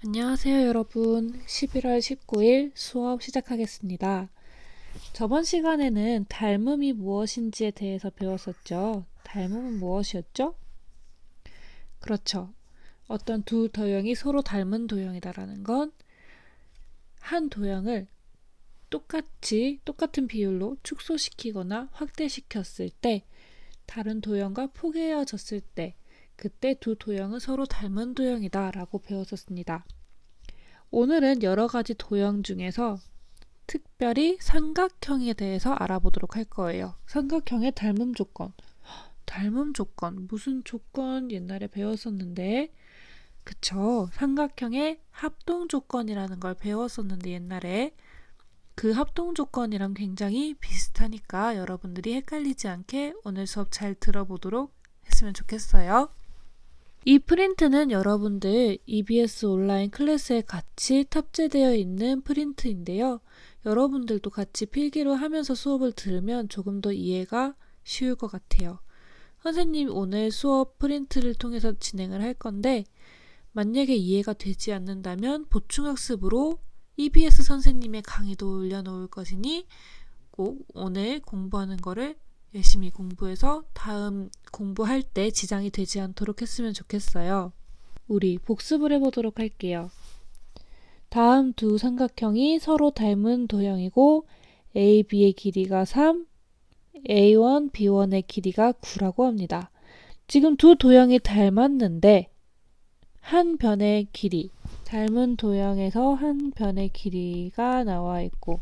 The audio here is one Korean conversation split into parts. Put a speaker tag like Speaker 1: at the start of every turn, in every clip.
Speaker 1: 안녕하세요, 여러분. 11월 19일 수업 시작하겠습니다. 저번 시간에는 닮음이 무엇인지에 대해서 배웠었죠. 닮음은 무엇이었죠? 그렇죠. 어떤 두 도형이 서로 닮은 도형이다라는 건 한 도형을 똑같은 비율로 축소시키거나 확대시켰을 때 다른 도형과 포개어졌을 때 그때 두 도형은 서로 닮은 도형이다 라고 배웠었습니다. 오늘은 여러 가지 도형 중에서 특별히 삼각형에 대해서 알아보도록 할 거예요. 삼각형의 닮음 조건. 닮음 조건. 무슨 조건 옛날에 배웠었는데 그쵸. 삼각형의 합동 조건이라는 걸 배웠었는데 옛날에 그 합동 조건이랑 굉장히 비슷하니까 여러분들이 헷갈리지 않게 오늘 수업 잘 들어보도록 했으면 좋겠어요. 이 프린트는 여러분들 EBS 온라인 클래스에 같이 탑재되어 있는 프린트인데요. 여러분들도 같이 필기로 하면서 수업을 들으면 조금 더 이해가 쉬울 것 같아요. 선생님이 오늘 수업 프린트를 통해서 진행을 할 건데 만약에 이해가 되지 않는다면 보충학습으로 EBS 선생님의 강의도 올려놓을 것이니 꼭 오늘 공부하는 거를 열심히 공부해서 다음 공부할 때 지장이 되지 않도록 했으면 좋겠어요. 우리 복습을 해보도록 할게요. 다음 두 삼각형이 서로 닮은 도형이고 A, B의 길이가 3, A1, B1의 길이가 9라고 합니다. 지금 두 도형이 닮았는데 한 변의 길이, 닮은 도형에서 한 변의 길이가 나와 있고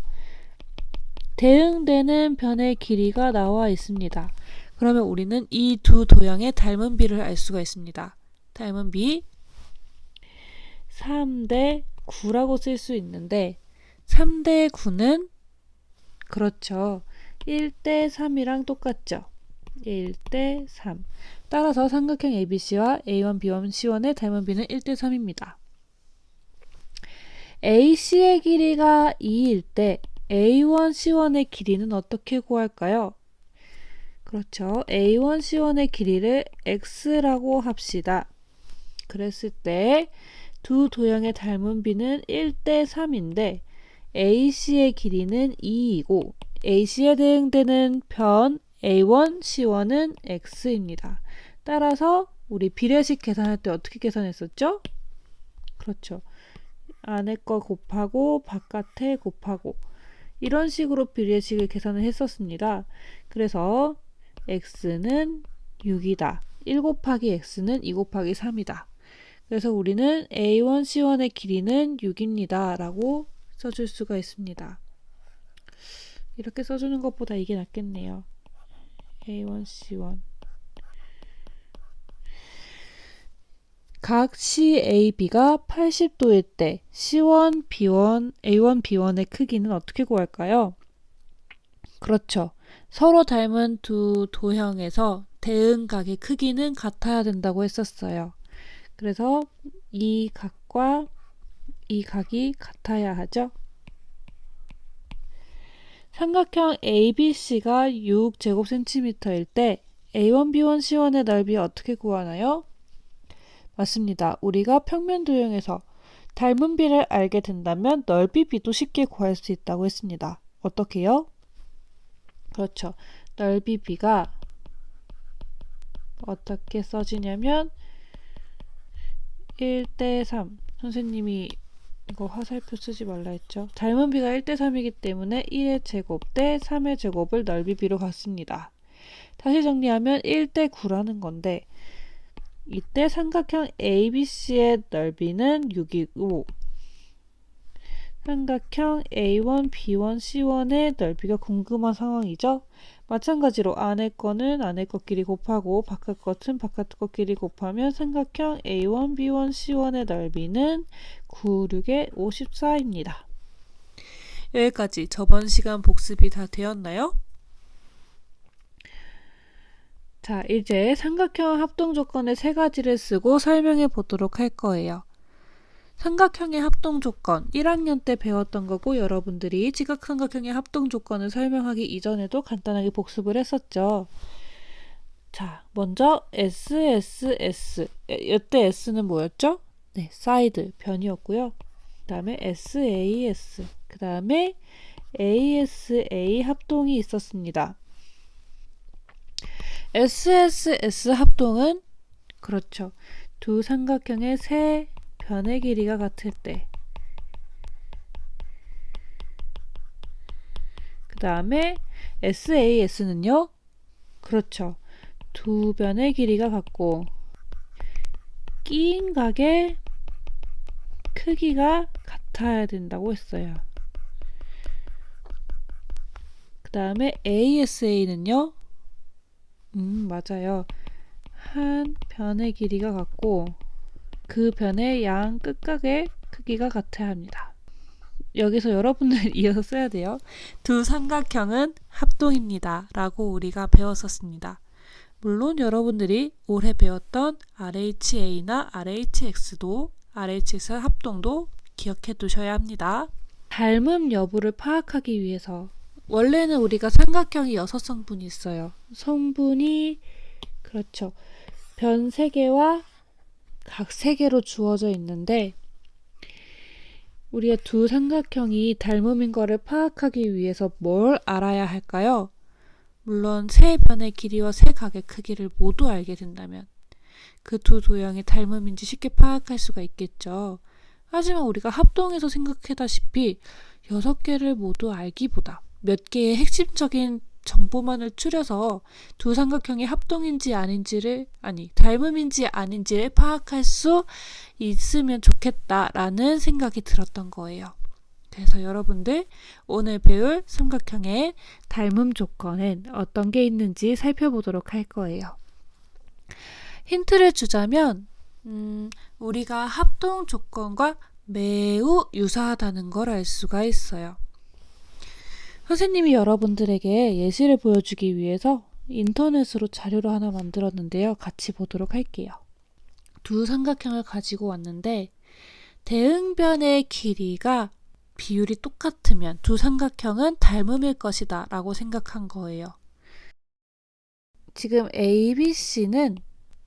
Speaker 1: 대응되는 변의 길이가 나와 있습니다. 그러면 우리는 이 두 도형의 닮은 비를 알 수가 있습니다. 닮은 비 3대 9라고 쓸 수 있는데 3대 9는 그렇죠. 1대 3이랑 똑같죠. 1대 3. 따라서 삼각형 ABC와 A1, B1, C1의 닮은 비는 1대 3입니다. AC의 길이가 2일 때 A1, C1의 길이는 어떻게 구할까요? 그렇죠. A1, C1의 길이를 X라고 합시다. 그랬을 때 두 도형의 닮은 비는 1대 3인데 AC의 길이는 2이고 AC에 대응되는 변 A1, C1은 X입니다. 따라서 우리 비례식 계산할 때 어떻게 계산했었죠? 그렇죠. 안에 거 곱하고 바깥에 곱하고 이런 식으로 비례식을 계산을 했었습니다. 그래서 x는 6이다. 1 곱하기 x는 2 곱하기 3이다. 그래서 우리는 A1, C1의 길이는 6입니다. 라고 써줄 수가 있습니다. 이렇게 써주는 것보다 이게 낫겠네요. A1, C1 각 CAB가 80도일 때 C1, B1, A1, B1의 크기는 어떻게 구할까요? 그렇죠. 서로 닮은 두 도형에서 대응각의 크기는 같아야 된다고 했었어요. 그래서 이 각과 이 각이 같아야 하죠. 삼각형 ABC가 6제곱cm일 때 A1, B1, C1의 넓이 어떻게 구하나요? 맞습니다. 우리가 평면 도형에서 닮은 비를 알게 된다면 넓이 비도 쉽게 구할 수 있다고 했습니다. 어떻게요? 그렇죠. 넓이 비가 어떻게 써지냐면 1대 3. 선생님이 이거 화살표 쓰지 말라 했죠. 닮은 비가 1대 3이기 때문에 1의 제곱 대 3의 제곱을 넓이 비로 갖습니다. 다시 정리하면 1대 9라는 건데 이때 삼각형 ABC의 넓이는 6이고 삼각형 A1, B1, C1의 넓이가 궁금한 상황이죠. 마찬가지로 안에 거는 안에 것끼리 곱하고 바깥 것은 바깥 것끼리 곱하면 삼각형 A1, B1, C1의 넓이는 9, 6의 54입니다. 여기까지 저번 시간 복습이 다 되었나요? 자, 이제 삼각형 합동 조건의 세 가지를 쓰고 설명해 보도록 할 거예요. 삼각형의 합동 조건 1학년 때 배웠던 거고 여러분들이 지각삼각형의 합동 조건을 설명하기 이전에도 간단하게 복습을 했었죠. 자, 먼저 SSS. 이때 S는 뭐였죠? 네, 사이드 변이었고요. 그 다음에 SAS, 그 다음에 ASA 합동이 있었습니다. SSS 합동은 그렇죠. 두 삼각형의 세 변의 길이가 같을 때. 그 다음에 SAS는요. 그렇죠. 두 변의 길이가 같고 끼인 각의 크기가 같아야 된다고 했어요. 그 다음에 ASA는요. 맞아요. 한 변의 길이가 같고 그 변의 양 끝각의 크기가 같아야 합니다. 여기서 여러분들 이어서 써야 돼요. 두 삼각형은 합동입니다. 라고 우리가 배웠었습니다. 물론 여러분들이 올해 배웠던 RHA나 RHX도 RHX 합동도 기억해 두셔야 합니다. 닮음 여부를 파악하기 위해서 원래는 우리가 삼각형이 6성분이 있어요. 성분이 그렇죠. 변 3개와 각 3개로 주어져 있는데 우리가 두 삼각형이 닮음인 것을 파악하기 위해서 뭘 알아야 할까요? 물론 세 변의 길이와 세 각의 크기를 모두 알게 된다면 그 두 도형이 닮음인지 쉽게 파악할 수가 있겠죠. 하지만 우리가 합동해서 생각하다시피 6개를 모두 알기보다 몇 개의 핵심적인 정보만을 추려서 두 삼각형이 합동인지 아닌지를 닮음인지 아닌지를 파악할 수 있으면 좋겠다라는 생각이 들었던 거예요. 그래서 여러분들 오늘 배울 삼각형의 닮음 조건은 어떤 게 있는지 살펴보도록 할 거예요. 힌트를 주자면 우리가 합동 조건과 매우 유사하다는 걸 알 수가 있어요. 선생님이 여러분들에게 예시를 보여주기 위해서 인터넷으로 자료를 하나 만들었는데요. 같이 보도록 할게요. 두 삼각형을 가지고 왔는데 대응변의 길이가 비율이 똑같으면 두 삼각형은 닮음일 것이다 라고 생각한 거예요. 지금 ABC는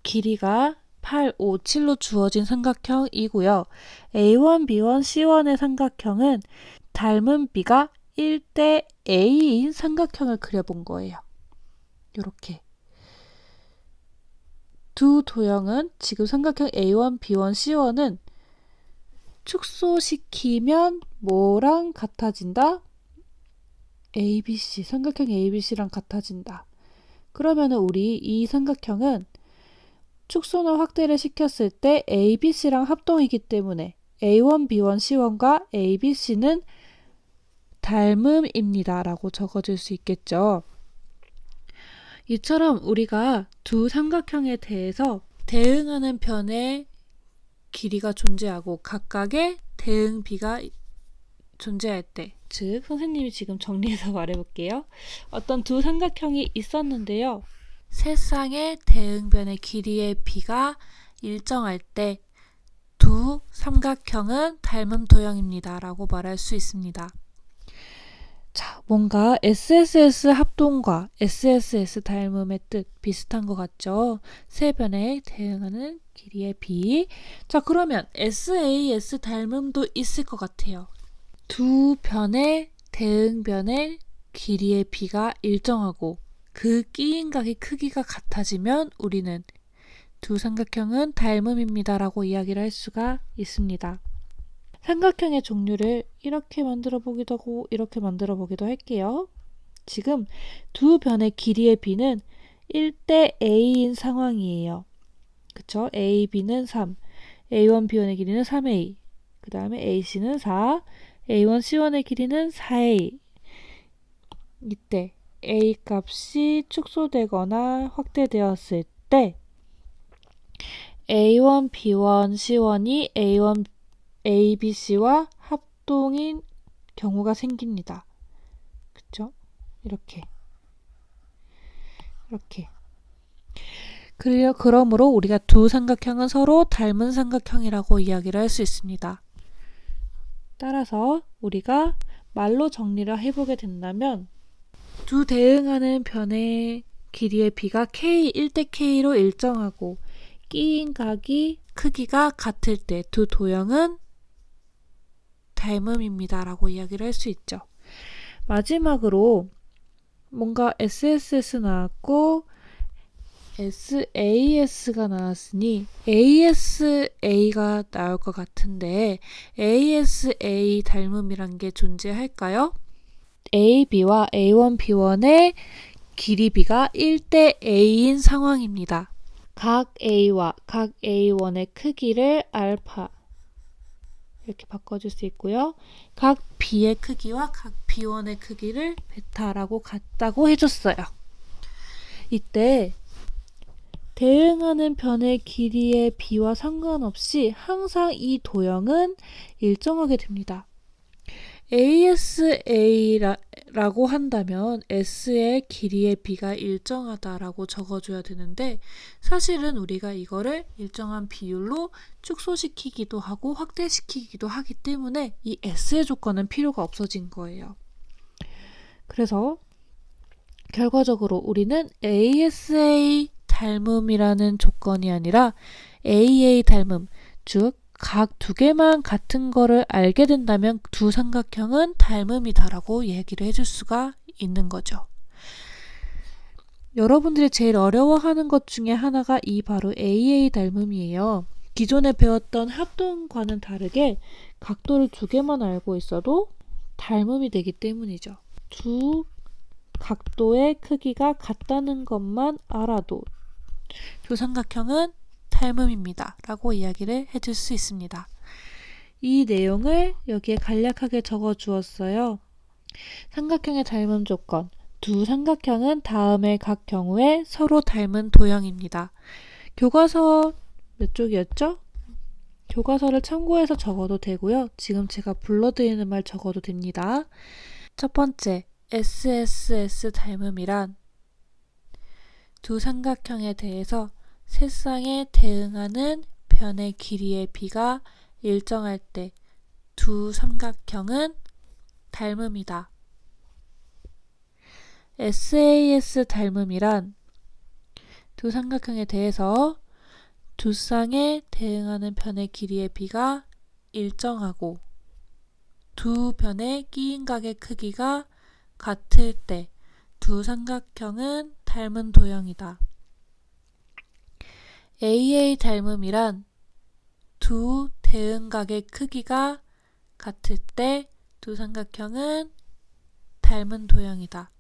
Speaker 1: 길이가 8, 5, 7로 주어진 삼각형이고요. A1, B1, C1의 삼각형은 닮은 B가 1대 A인 삼각형을 그려본 거예요. 이렇게 두 도형은 지금 삼각형 A1, B1, C1은 축소시키면 뭐랑 같아진다? ABC, 삼각형 ABC랑 같아진다. 그러면 우리 이 삼각형은 축소나 확대를 시켰을 때 ABC랑 합동이기 때문에 A1, B1, C1과 ABC는 닮음입니다. 라고 적어줄 수 있겠죠. 이처럼 우리가 두 삼각형에 대해서 대응하는 변의 길이가 존재하고 각각의 대응 비가 존재할 때, 즉 선생님이 지금 정리해서 말해볼게요. 어떤 두 삼각형이 있었는데요. 세 쌍의 대응변의 길이의 비가 일정할 때 두 삼각형은 닮음 도형입니다. 라고 말할 수 있습니다. 자, 뭔가 SSS 합동과 SSS 닮음의 뜻 비슷한 것 같죠? 세 변에 대응하는 길이의 비. 자, 그러면 SAS 닮음도 있을 것 같아요. 두 변의 대응변의 길이의 비가 일정하고 그 끼인 각의 크기가 같아지면 우리는 두 삼각형은 닮음입니다. 라고 이야기를 할 수가 있습니다. 삼각형의 종류를 이렇게 만들어 보기도 하고 이렇게 만들어 보기도 할게요. 지금 두 변의 길이의 비는 1대 A인 상황이에요. 그쵸? A, B는 3, A1, B1의 길이는 3A, 그 다음에 AC는 4, A1, C1의 길이는 4A. 이때 A 값이 축소되거나 확대되었을 때 A1, B1, C1이 A1, ABC와 합동인 경우가 생깁니다. 그쵸? 이렇게. 그러므로 우리가 두 삼각형은 서로 닮은 삼각형이라고 이야기를 할 수 있습니다. 따라서 우리가 말로 정리를 해보게 된다면 두 대응하는 변의 길이의 비가 K, 1대 K로 일정하고 끼인 각이 크기가 같을 때 두 도형은 닮음입니다 라고 이야기를 할 수 있죠. 마지막으로 뭔가 SSS 나왔고 SAS가 나왔으니 ASA가 나올 것 같은데 ASA 닮음이란 게 존재할까요? AB와 A1, B1의 길이 B가 1대 A인 상황입니다. 각 A와 각 A1의 크기를 알파 이렇게 바꿔줄 수 있고요. 각 B의 크기와 각 B1의 크기를 베타라고 같다고 해줬어요. 이때 대응하는 변의 길이의 B와 상관없이 항상 이 도형은 일정하게 됩니다. ASA라고 한다면 S의 길이의 B가 일정하다라고 적어줘야 되는데 사실은 우리가 이거를 일정한 비율로 축소시키기도 하고 확대시키기도 하기 때문에 이 S의 조건은 필요가 없어진 거예요. 그래서 결과적으로 우리는 ASA 닮음이라는 조건이 아니라 AA 닮음, 즉 각 두 개만 같은 거를 알게 된다면 두 삼각형은 닮음이다라고 얘기를 해줄 수가 있는 거죠. 여러분들이 제일 어려워하는 것 중에 하나가 이 바로 AA 닮음이에요. 기존에 배웠던 합동과는 다르게 각도를 두 개만 알고 있어도 닮음이 되기 때문이죠. 두 각도의 크기가 같다는 것만 알아도 두 삼각형은 닮음입니다 라고 이야기를 해줄 수 있습니다. 이 내용을 여기에 간략하게 적어 주었어요. 삼각형의 닮음 조건. 두 삼각형은 다음의 각 경우에 서로 닮은 도형입니다. 교과서 몇 쪽이었죠? 교과서를 참고해서 적어도 되고요. 지금 제가 불러드리는 말 적어도 됩니다. 첫 번째, SSS 닮음이란 두 삼각형에 대해서 세쌍에 대응하는 변의 길이의 B가 일정할 때 두 삼각형은 닮음이다. SAS 닮음이란 두 삼각형에 대해서 두 쌍에 대응하는 변의 길이의 B가 일정하고 두 변의 끼인각의 크기가 같을 때 두 삼각형은 닮은 도형이다. AA 닮음이란 두 대응각의 크기가 같을 때 두 삼각형은 닮은 도형이다.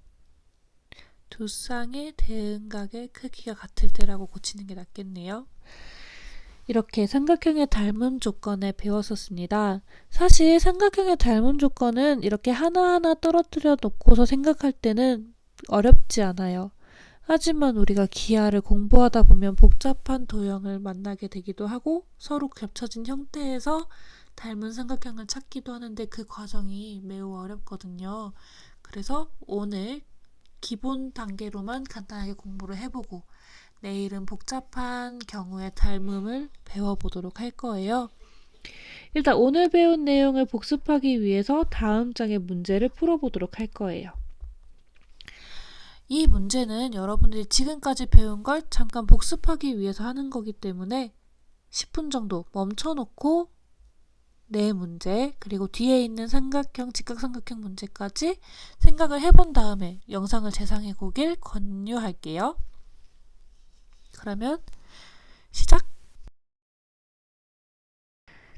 Speaker 1: 두 쌍의 대응각의 크기가 같을 때라고 고치는 게 낫겠네요. 이렇게 삼각형의 닮음 조건에 배웠었습니다. 사실 삼각형의 닮음 조건은 이렇게 하나하나 떨어뜨려 놓고서 생각할 때는 어렵지 않아요. 하지만 우리가 기하를 공부하다 보면 복잡한 도형을 만나게 되기도 하고 서로 겹쳐진 형태에서 닮은 삼각형을 찾기도 하는데 그 과정이 매우 어렵거든요. 그래서 오늘 기본 단계로만 간단하게 공부를 해보고 내일은 복잡한 경우의 닮음을 배워보도록 할 거예요. 일단 오늘 배운 내용을 복습하기 위해서 다음 장의 문제를 풀어보도록 할 거예요. 이 문제는 여러분들이 지금까지 배운 걸 잠깐 복습하기 위해서 하는 거기 때문에 10분 정도 멈춰놓고 내 문제 그리고 뒤에 있는 삼각형, 직각삼각형 문제까지 생각을 해본 다음에 영상을 재생해 보길 권유할게요. 그러면 시작!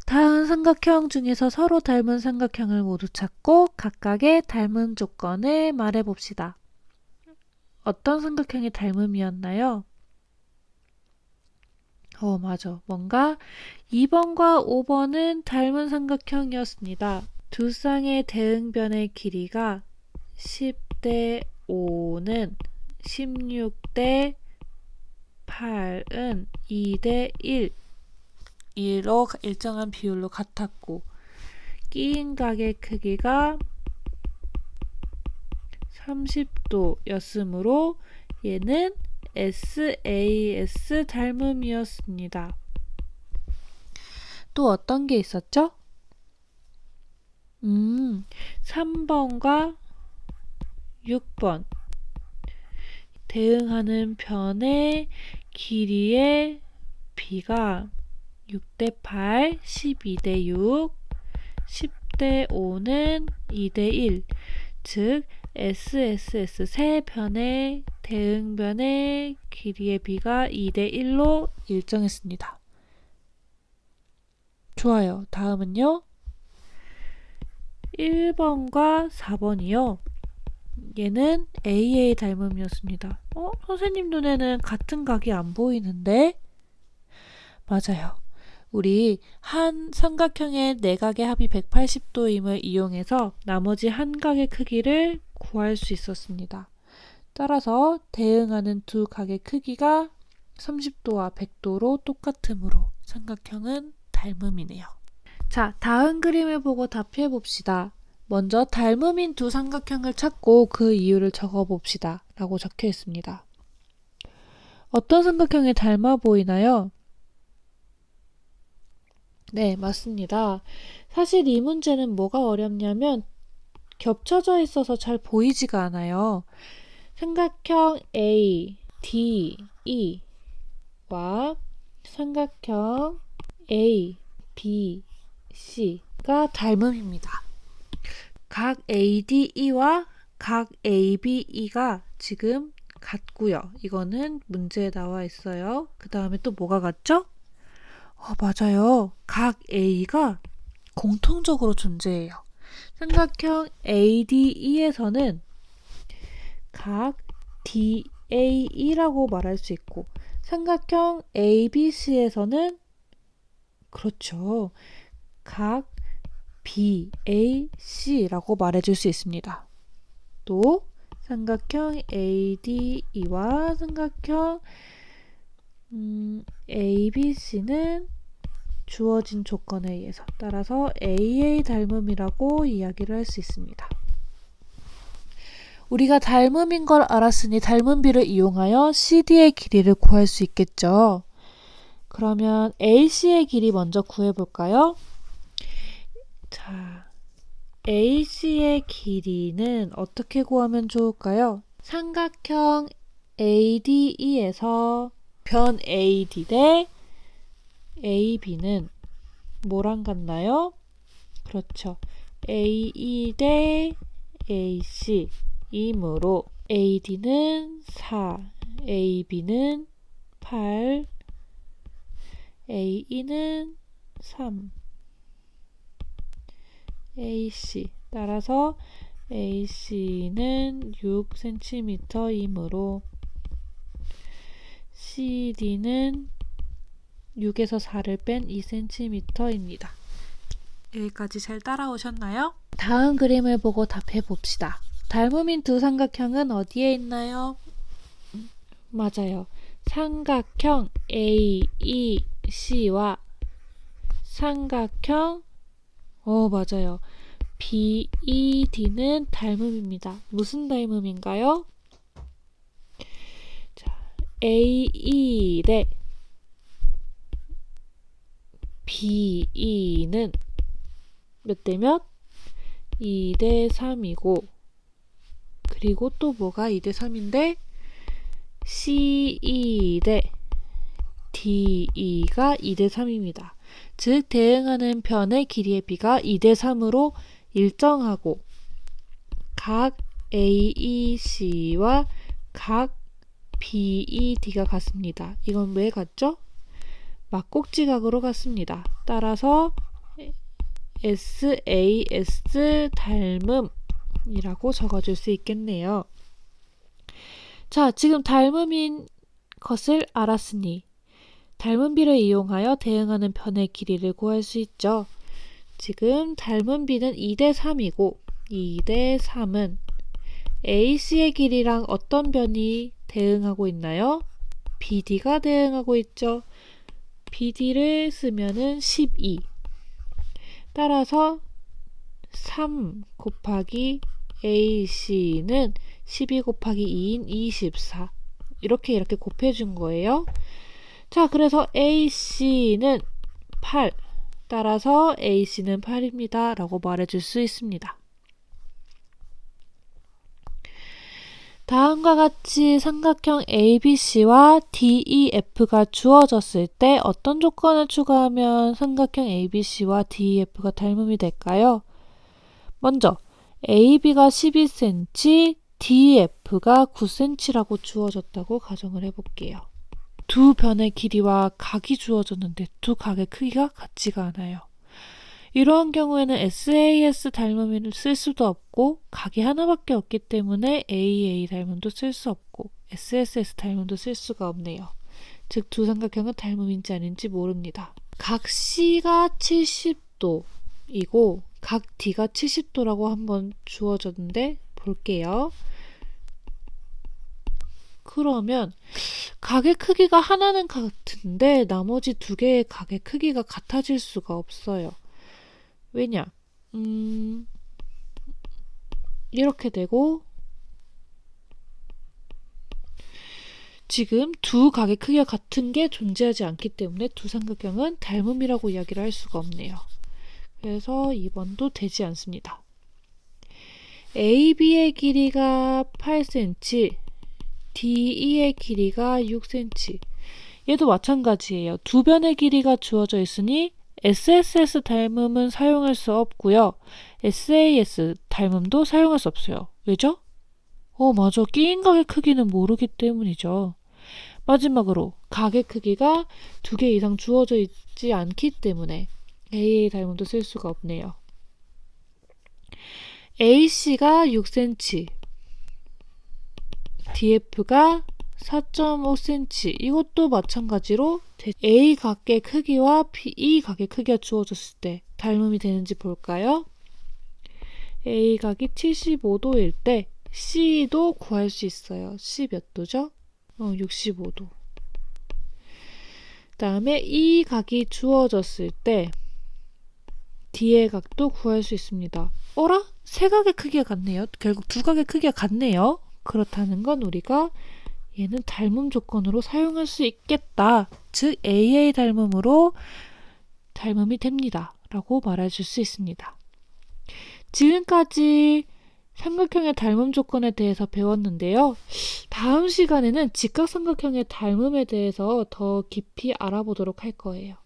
Speaker 1: 다음 삼각형 중에서 서로 닮은 삼각형을 모두 찾고 각각의 닮은 조건을 말해봅시다. 어떤 삼각형이 닮음이었나요? 맞아. 뭔가 2번과 5번은 닮은 삼각형이었습니다. 두 쌍의 대응변의 길이가 10대 5는 16대 8은 2대 1로 일정한 비율로 같았고 끼인 각의 크기가 30도였으므로 얘는 SAS 닮음이었습니다. 또 어떤 게 있었죠? 3번과 6번 대응하는 변의 길이의 B가 6대 8, 12대 6, 10대 5는 2대 1. 즉 SSS 세 변의 대응변의 길이의 비가 2대 1로 일정했습니다. 좋아요. 다음은요. 1번과 4번이요. 얘는 AA 닮음이었습니다. 선생님 눈에는 같은 각이 안 보이는데? 맞아요. 우리 한 삼각형의 내각의 합이 180도임을 이용해서 나머지 한 각의 크기를 구할 수 있었습니다. 따라서 대응하는 두 각의 크기가 30도와 100도로 똑같으므로 삼각형은 닮음이네요. 자, 다음 그림을 보고 답해 봅시다. 먼저 닮음인 두 삼각형을 찾고 그 이유를 적어 봅시다. 라고 적혀 있습니다. 어떤 삼각형이 닮아 보이나요? 네, 맞습니다. 사실 이 문제는 뭐가 어렵냐면 겹쳐져 있어서 잘 보이지가 않아요. 삼각형 A, D, E와 삼각형 A, B, C가 닮음입니다. 각 ADE와 각 ABE가 지금 같고요. 이거는 문제에 나와 있어요. 그 다음에 또 뭐가 같죠? 맞아요. 각 A가 공통적으로 존재해요. 삼각형 ADE에서는 각 DAE라고 말할 수 있고 삼각형 ABC에서는 그렇죠. 각 BAC라고 말해줄 수 있습니다. 또 삼각형 ADE와 삼각형 ABC는 주어진 조건에 의해서 따라서 AA 닮음이라고 이야기를 할 수 있습니다. 우리가 닮음인 걸 알았으니 닮음비를 이용하여 CD의 길이를 구할 수 있겠죠. 그러면 AC의 길이 먼저 구해볼까요? 자, AC의 길이는 어떻게 구하면 좋을까요? 삼각형 ADE에서 변 AD 대 AB는 뭐랑 같나요? 그렇죠. AE 대 AC이므로 AD는 4, AB는 8, AE는 3, AC 따라서 AC는 6cm이므로 CD는 6에서 4를 뺀 2cm입니다. 여기까지 잘 따라오셨나요? 다음 그림을 보고 답해 봅시다. 닮음인 두 삼각형은 어디에 있나요? 맞아요. 삼각형 AEC와 삼각형 맞아요. BED는 닮음입니다. 무슨 닮음인가요? 자, AE 대 BE는 몇 대 몇? 2대 3이고 그리고 또 뭐가 2대 3인데 CE 대 DE가 2대 3입니다. 즉 대응하는 변의 길이의 비가 2대 3으로 일정하고 각 AEC와 각 BED가 같습니다. 이건 왜 같죠? 막꼭지각으로 같습니다. 따라서 SAS 닮음이라고 적어줄 수 있겠네요. 자, 지금 닮음인 것을 알았으니 닮음비를 이용하여 대응하는 변의 길이를 구할 수 있죠. 지금 닮음비는 2대 3이고 2대 3은 AC의 길이랑 어떤 변이 대응하고 있나요? BD가 대응하고 있죠. BD를 쓰면은 12. 따라서 3 곱하기 AC는 12 곱하기 2인 24. 이렇게 곱해준 거예요. 자, 그래서 AC는 8. 따라서 AC는 8입니다. 라고 말해줄 수 있습니다. 다음과 같이 삼각형 ABC와 DEF가 주어졌을 때 어떤 조건을 추가하면 삼각형 ABC와 DEF가 닮음이 될까요? 먼저 AB가 12cm, DEF가 9cm라고 주어졌다고 가정을 해볼게요. 두 변의 길이와 각이 주어졌는데 두 각의 크기가 같지가 않아요. 이러한 경우에는 SAS 닮음을 쓸 수도 없고 각이 하나밖에 없기 때문에 AA 닮음도 쓸 수 없고 SSS 닮음도 쓸 수가 없네요. 즉 두 삼각형은 닮음인지 아닌지 모릅니다. 각 C가 70도이고 각 D가 70도라고 한번 주어졌는데 볼게요. 그러면 각의 크기가 하나는 같은데 나머지 두 개의 각의 크기가 같아질 수가 없어요. 왜냐? 이렇게 되고 지금 두 각의 크기가 같은 게 존재하지 않기 때문에 두 삼각형은 닮음이라고 이야기를 할 수가 없네요. 그래서 2번도 되지 않습니다. AB의 길이가 8cm, DE의 길이가 6cm. 얘도 마찬가지예요. 두 변의 길이가 주어져 있으니 SSS 닮음은 사용할 수 없고요. SAS 닮음도 사용할 수 없어요. 왜죠? 맞아. 끼인 각의 크기는 모르기 때문이죠. 마지막으로 각의 크기가 두 개 이상 주어져 있지 않기 때문에 AA 닮음도 쓸 수가 없네요. AC가 6cm, DF가 4.5cm. 이것도 마찬가지로 A 각의 크기와 B 각의 크기가 주어졌을 때 닮음이 되는지 볼까요? A 각이 75도일 때 C도 구할 수 있어요. C 몇 도죠? 65도. 그 다음에 E 각이 주어졌을 때 D의 각도 구할 수 있습니다. 어라? 세 각의 크기가 같네요. 결국 두 각의 크기가 같네요. 그렇다는 건 우리가 얘는 닮음 조건으로 사용할 수 있겠다. 즉 AA 닮음으로 닮음이 됩니다. 라고 말해줄 수 있습니다. 지금까지 삼각형의 닮음 조건에 대해서 배웠는데요. 다음 시간에는 직각삼각형의 닮음에 대해서 더 깊이 알아보도록 할 거예요.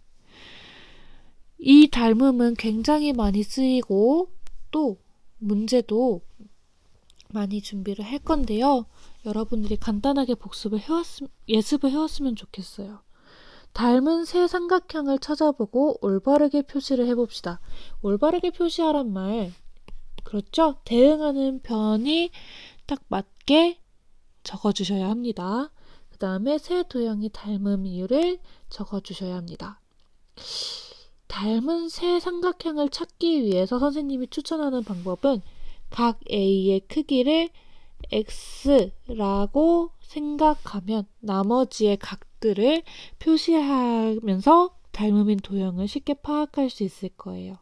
Speaker 1: 이 닮음은 굉장히 많이 쓰이고 또 문제도 많이 준비를 할 건데요. 여러분들이 간단하게 예습을 해왔으면 좋겠어요. 닮은 세 삼각형을 찾아보고 올바르게 표시를 해봅시다. 올바르게 표시하란 말, 그렇죠? 대응하는 변이 딱 맞게 적어주셔야 합니다. 그 다음에 세 도형이 닮은 이유를 적어주셔야 합니다. 닮은 세 삼각형을 찾기 위해서 선생님이 추천하는 방법은 각 A의 크기를 X라고 생각하면 나머지의 각들을 표시하면서 닮음인 도형을 쉽게 파악할 수 있을 거예요.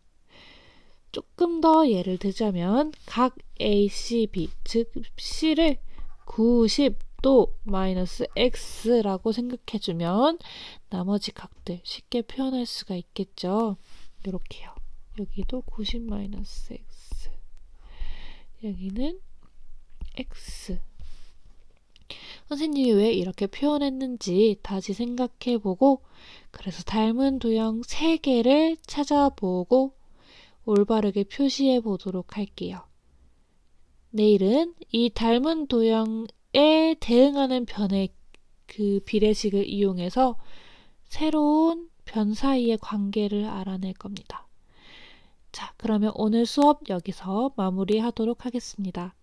Speaker 1: 조금 더 예를 들자면 각 ACB, 즉 C를 90도 마이너스 X라고 생각해주면 나머지 각들 쉽게 표현할 수가 있겠죠. 이렇게요. 여기도 90 마이너스 X, 여기는 X. 선생님이 왜 이렇게 표현했는지 다시 생각해보고 그래서 닮은 도형 3개를 찾아보고 올바르게 표시해 보도록 할게요. 내일은 이 닮은 도형에 대응하는 변의 그 비례식을 이용해서 새로운 변 사이의 관계를 알아낼 겁니다. 자, 그러면 오늘 수업 여기서 마무리하도록 하겠습니다.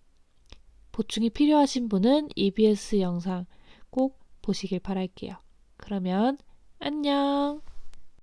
Speaker 1: 보충이 필요하신 분은 EBS 영상 꼭 보시길 바랄게요. 그러면 안녕!